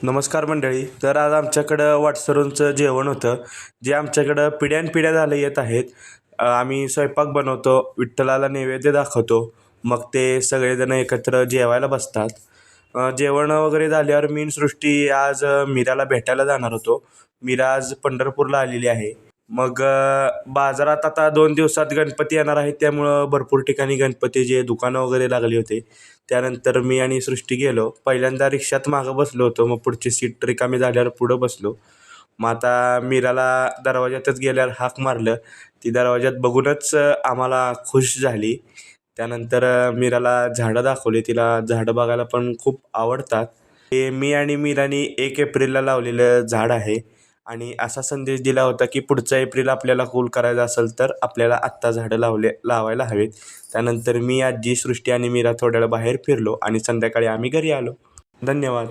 नमस्कार मंडळी. तर आज आमच्याकडं वाटसरूंचं जेवण होतं, जे आमच्याकडं पिढ्यानपिढ्या झालं येत आहेत. आम्ही स्वयंपाक बनवतो, विठ्ठलाला नैवेद्य दाखवतो, मग ते सगळेजण एकत्र जेवायला बसतात. जेवण वगैरे झाल्यावर मी आणि सृष्टी आज मीराला भेटायला जाणार होतो. मीरा आज पंढरपूरला आलेली आहे. मग बाजारात आता 2 दिवसात गणपती येणार आहेत, त्यामुळं भरपूर ठिकाणी गणपतीचे दुकानं वगैरे लागली होते. त्यानंतर मी आणि सृष्टी गेलो. पहिल्यांदा रिक्षात मागं बसलो होतो, मग पुढची सीट रिकामी झाल्यावर पुढं बसलो. मग आता मीराला दरवाजातच गेल्यावर हाक मारलं. ती दरवाजात बघूनच आम्हाला खुश झाली. त्यानंतर मीराला झाडं दाखवली. तिला झाडं बघायला पण खूप आवडतात. हे मी आणि मीरानी 1 एप्रिलला लावलेलं झाड आहे आणि असा संदेश दिला होता की पुढचा एप्रिल आपल्याला कूल करायचा असेल तर आपल्याला आत्ता झाडं लावायला हवेत. त्यानंतर मी, आजी, सृष्टी आणि मीरा थोड्या वेळ बाहेर फिरलो आणि संध्याकाळी आम्ही घरी आलो. धन्यवाद.